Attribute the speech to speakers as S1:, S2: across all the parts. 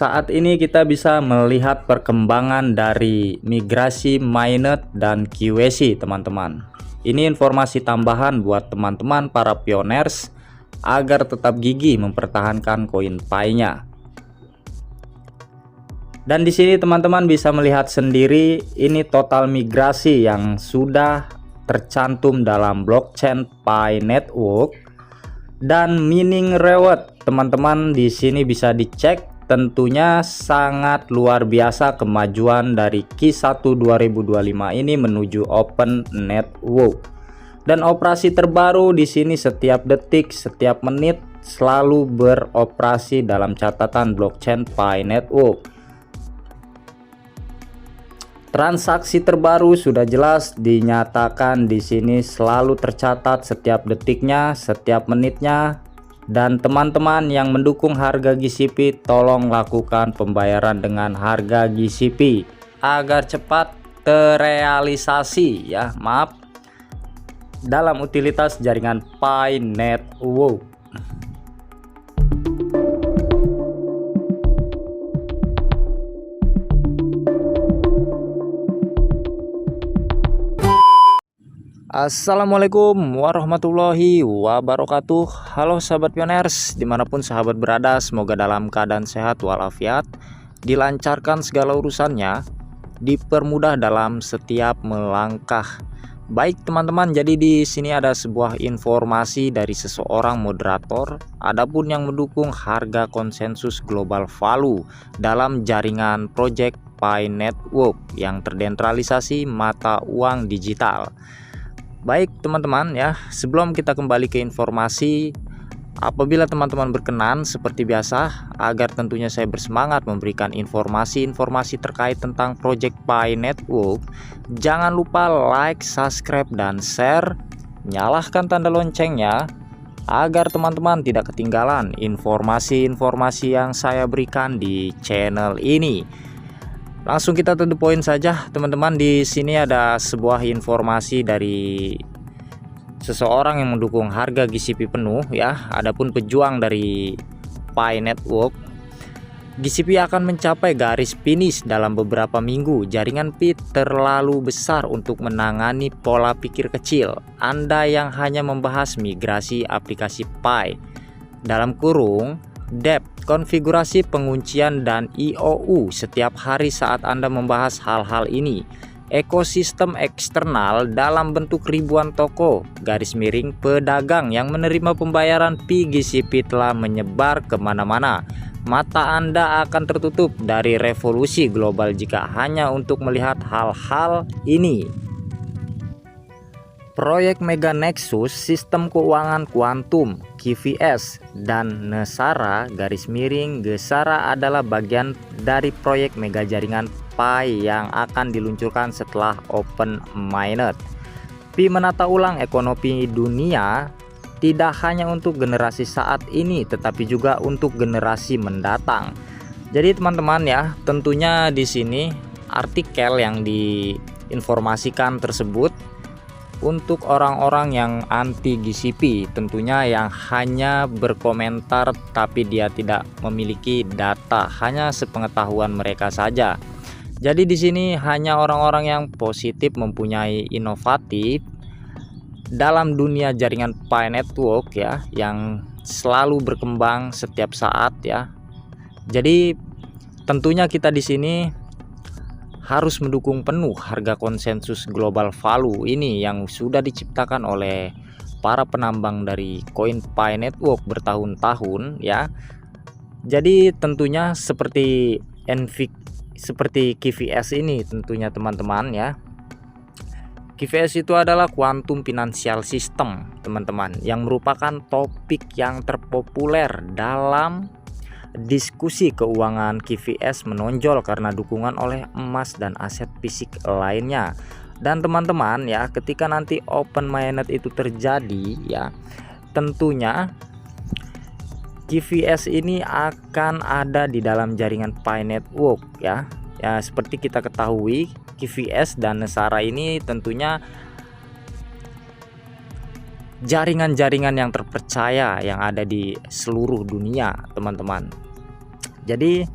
S1: Saat ini kita bisa melihat perkembangan dari migrasi mainnet dan QAC teman-teman. Ini informasi tambahan buat teman-teman para pioners agar tetap gigih mempertahankan koin Pi-nya. Dan di sini teman-teman bisa melihat sendiri ini total migrasi yang sudah tercantum dalam blockchain Pi Network dan mining reward. Teman-teman di sini bisa dicek. Tentunya sangat luar biasa kemajuan dari Q1 2025 ini menuju Open Network. Dan operasi terbaru di sini setiap detik, setiap menit selalu beroperasi dalam catatan blockchain Pi Network. Transaksi terbaru sudah jelas dinyatakan di sini selalu tercatat setiap detiknya, setiap menitnya. Dan teman-teman yang mendukung harga GCP tolong lakukan pembayaran dengan harga GCP agar cepat terrealisasi ya, maaf, dalam utilitas jaringan Pi Network. Assalamualaikum warahmatullahi wabarakatuh. Halo sahabat pioners, dimanapun sahabat berada, semoga dalam keadaan sehat walafiat, dilancarkan segala urusannya, dipermudah dalam setiap melangkah. Baik teman-teman, jadi di sini ada sebuah informasi dari seseorang moderator, adapun yang mendukung harga konsensus global value dalam jaringan project Pi Network yang terdesentralisasi mata uang digital. Baik teman-teman ya, sebelum kita kembali ke informasi, apabila teman-teman berkenan seperti biasa, agar tentunya saya bersemangat memberikan informasi-informasi terkait tentang Project Pi Network, jangan lupa like, subscribe, dan share, nyalakan tanda loncengnya agar teman-teman tidak ketinggalan informasi-informasi yang saya berikan di channel ini. Langsung kita to the point saja teman-teman. Di sini ada sebuah informasi dari seseorang yang mendukung harga GCP penuh ya. Adapun pejuang dari Pi Network, GCP akan mencapai garis finish dalam beberapa minggu. Jaringan Pi terlalu besar untuk menangani pola pikir kecil Anda yang hanya membahas migrasi aplikasi Pi. Dalam kurung dep, konfigurasi penguncian dan IOU setiap hari saat Anda membahas hal-hal ini. Ekosistem eksternal dalam bentuk ribuan toko garis miring pedagang yang menerima pembayaran Pi GCP telah menyebar kemana-mana. Mata Anda akan tertutup dari revolusi global jika hanya untuk melihat hal-hal ini. Proyek Mega Nexus, Sistem Keuangan Kuantum, QVS, dan Nesara garis miring Gesara adalah bagian dari proyek mega jaringan Pi yang akan diluncurkan setelah Open Mainnet. Pi menata ulang ekonomi dunia tidak hanya untuk generasi saat ini tetapi juga untuk generasi mendatang. Jadi teman-teman ya, tentunya di sini artikel yang diinformasikan tersebut untuk orang-orang yang anti GCP, tentunya yang hanya berkomentar tapi dia tidak memiliki data, hanya sepengetahuan mereka saja. Jadi di sini hanya orang-orang yang positif, mempunyai inovatif dalam dunia jaringan Pi Network ya, yang selalu berkembang setiap saat ya. Jadi tentunya kita di sini harus mendukung penuh harga konsensus global value ini yang sudah diciptakan oleh para penambang dari koin Pi Network bertahun-tahun ya. Jadi tentunya seperti QVS ini tentunya teman-teman ya. QVS itu adalah Quantum Financial System teman-teman, yang merupakan topik yang terpopuler dalam diskusi keuangan. QVS menonjol karena dukungan oleh emas dan aset fisik lainnya. Dan teman-teman ya, ketika nanti Open Mainnet itu terjadi ya, tentunya QVS ini akan ada di dalam jaringan Pi Network ya. Ya seperti kita ketahui, QVS dan Nesara ini tentunya jaringan-jaringan yang terpercaya yang ada di seluruh dunia teman-teman. Jadi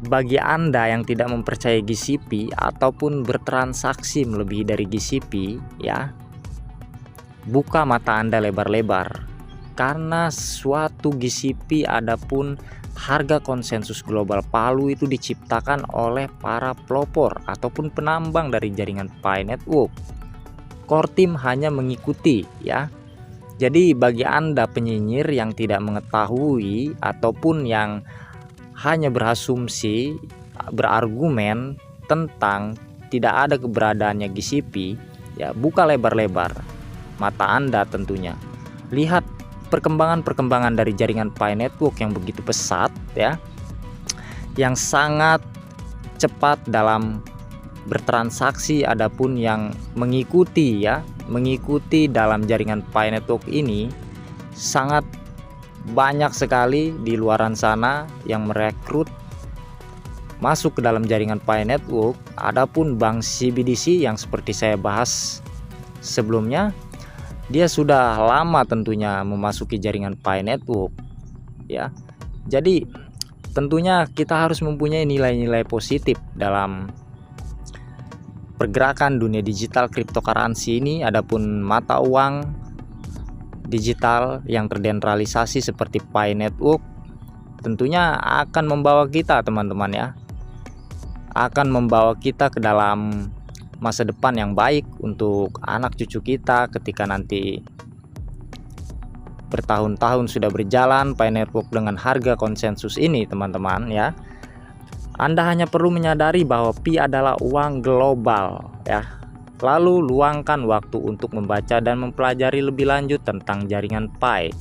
S1: bagi Anda yang tidak mempercayai GCP ataupun bertransaksi melebihi dari GCP, ya, buka mata Anda lebar-lebar. Karena suatu GCP adapun harga konsensus global Palu itu diciptakan oleh para pelopor ataupun penambang dari jaringan Pi Network. Core team hanya mengikuti, ya. Jadi bagi Anda penyinyir yang tidak mengetahui ataupun yang hanya berasumsi, berargumen tentang tidak ada keberadaannya GCP, ya, buka lebar-lebar mata Anda tentunya. Lihat perkembangan dari jaringan Pi Network yang begitu pesat, ya, yang sangat cepat dalam bertransaksi, adapun yang mengikuti, ya, mengikuti dalam jaringan Pi Network ini sangat banyak sekali di luaran sana yang merekrut masuk ke dalam jaringan Pi Network. Adapun Bank CBDC yang seperti saya bahas sebelumnya, dia sudah lama tentunya memasuki jaringan Pi Network, ya. Jadi tentunya kita harus mempunyai nilai-nilai positif dalam pergerakan dunia digital cryptocurrency ini. Adapun mata uang digital yang terdesentralisasi seperti Pi Network tentunya akan membawa kita, teman-teman, ya, akan membawa kita ke dalam masa depan yang baik untuk anak cucu kita ketika nanti bertahun-tahun sudah berjalan Pi Network dengan harga konsensus ini, teman-teman, ya. Anda hanya perlu menyadari bahwa Pi adalah uang global, ya. Lalu luangkan waktu untuk membaca dan mempelajari lebih lanjut tentang jaringan Pi.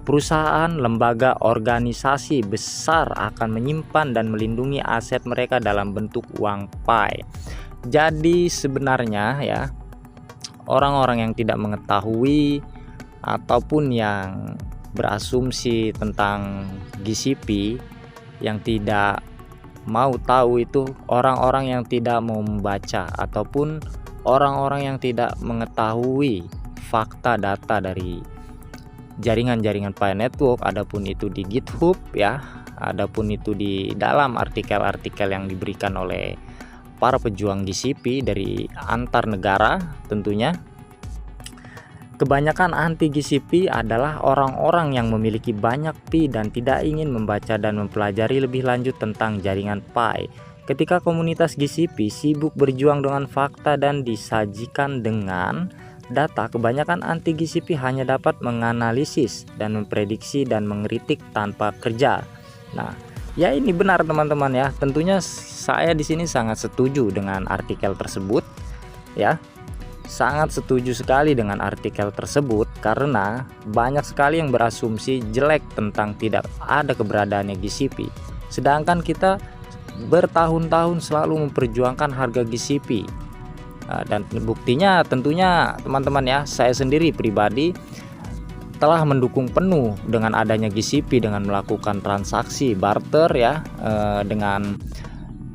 S1: Perusahaan, lembaga, organisasi besar akan menyimpan dan melindungi aset mereka dalam bentuk uang Pi. Jadi sebenarnya, ya, orang-orang yang tidak mengetahui ataupun yang berasumsi tentang GCP, yang tidak mau tahu, itu orang-orang yang tidak mau membaca ataupun orang-orang yang tidak mengetahui fakta data dari jaringan-jaringan Pi Network, adapun itu di GitHub, ya, adapun itu di dalam artikel-artikel yang diberikan oleh para pejuang GCP dari antar negara tentunya. Kebanyakan anti GCP adalah orang-orang yang memiliki banyak Pi dan tidak ingin membaca dan mempelajari lebih lanjut tentang jaringan Pi. Ketika komunitas GCP sibuk berjuang dengan fakta dan disajikan dengan data, kebanyakan anti GCP hanya dapat menganalisis dan memprediksi dan mengkritik tanpa kerja. Nah, ya, ini benar, teman-teman, ya. Tentunya saya di sini sangat setuju dengan artikel tersebut, ya. Sangat setuju sekali dengan artikel tersebut karena banyak sekali yang berasumsi jelek tentang tidak ada keberadaannya GCP. Sedangkan kita bertahun-tahun selalu memperjuangkan harga GCP. Dan buktinya tentunya, teman-teman, ya, saya sendiri pribadi telah mendukung penuh dengan adanya GCP dengan melakukan transaksi barter, ya, dengan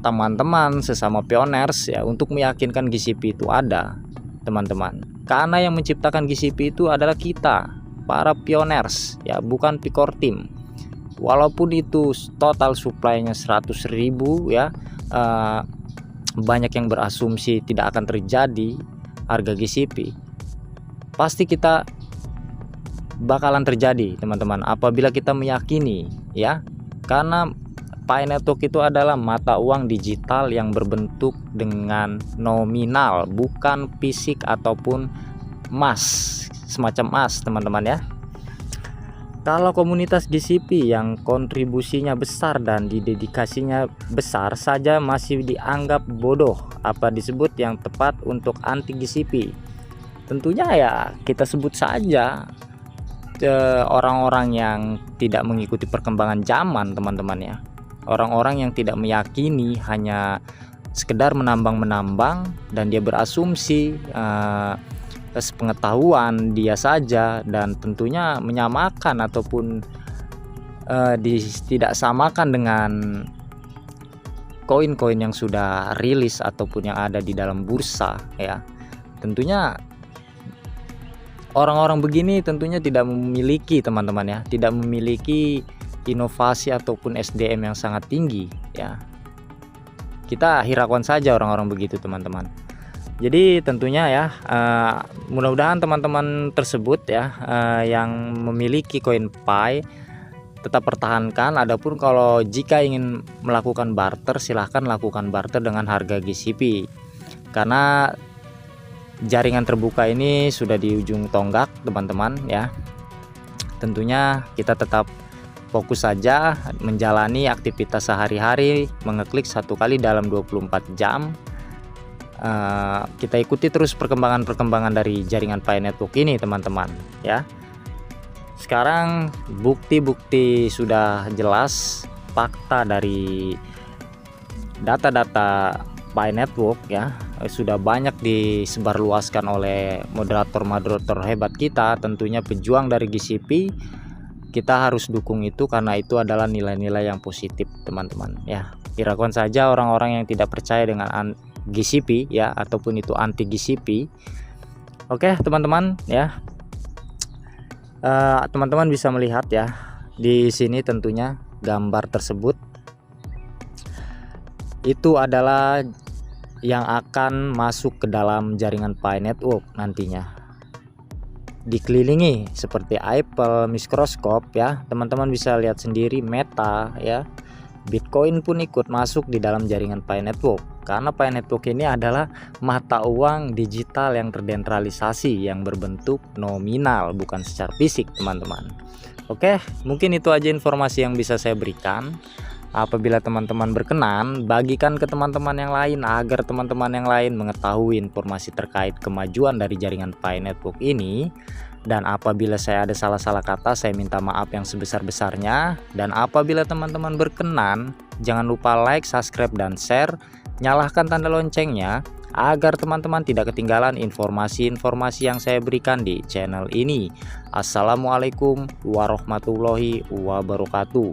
S1: teman-teman sesama pioners, ya, untuk meyakinkan GCP itu ada, teman-teman. Karena yang menciptakan GCP itu adalah kita, para pioners, ya, bukan Core team. Walaupun itu total supply-nya 100.000, ya, banyak yang berasumsi tidak akan terjadi harga GCP. Pasti kita bakalan terjadi, teman-teman, apabila kita meyakini, ya. Karena Pi Network itu adalah mata uang digital yang berbentuk dengan nominal, bukan fisik ataupun emas, semacam emas, teman-teman, ya. Kalau komunitas GCP yang kontribusinya besar dan dedikasinya besar saja masih dianggap bodoh, apa disebut yang tepat untuk anti GCP? Tentunya, ya, kita sebut saja orang-orang yang tidak mengikuti perkembangan zaman, teman-teman, ya. Orang-orang yang tidak meyakini, hanya sekedar menambang-menambang dan dia berasumsi pengetahuan dia saja, dan tentunya menyamakan ataupun tidak samakan dengan koin-koin yang sudah rilis ataupun yang ada di dalam bursa, ya. Tentunya orang-orang begini tentunya tidak memiliki, teman-teman, ya, tidak memiliki inovasi ataupun SDM yang sangat tinggi, ya. kita hiraukan saja orang-orang begitu teman-teman. Jadi tentunya ya mudah-mudahan teman-teman tersebut ya yang memiliki koin Pi tetap pertahankan. Adapun kalau jika ingin melakukan barter, silahkan lakukan barter dengan harga GCP, karena jaringan terbuka ini sudah di ujung tonggak teman-teman ya. Tentunya kita tetap fokus saja menjalani aktivitas sehari-hari, mengeklik 1 kali dalam 24 jam. Kita ikuti terus perkembangan dari jaringan Pi Network ini teman-teman ya. Sekarang bukti-bukti sudah jelas, fakta dari data-data Pi Network ya sudah banyak disebarluaskan oleh moderator-moderator hebat kita, tentunya pejuang dari GCP. Kita harus dukung itu karena itu adalah nilai-nilai yang positif teman-teman ya. Hiraukan saja orang-orang yang tidak percaya dengan GCP ya, ataupun itu anti GCP. Oke teman-teman ya, teman-teman bisa melihat ya di sini tentunya gambar tersebut itu adalah yang akan masuk ke dalam jaringan Pi Network nantinya, dikelilingi seperti Apple, Microsoft ya. Teman-teman bisa lihat sendiri, Meta ya, Bitcoin pun ikut masuk di dalam jaringan Pi Network. Karena Pi Network ini adalah mata uang digital yang terdesentralisasi, yang berbentuk nominal, bukan secara fisik teman-teman. Oke, mungkin itu aja informasi yang bisa saya berikan. Apabila teman-teman berkenan, bagikan ke teman-teman yang lain agar teman-teman yang lain mengetahui informasi terkait kemajuan dari jaringan Pi Network ini. Dan apabila saya ada salah-salah kata, saya minta maaf yang sebesar-besarnya. Dan apabila teman-teman berkenan, jangan lupa like, subscribe, dan share. Nyalakan tanda loncengnya agar teman-teman tidak ketinggalan informasi-informasi yang saya berikan di channel ini. Assalamualaikum warahmatullahi wabarakatuh.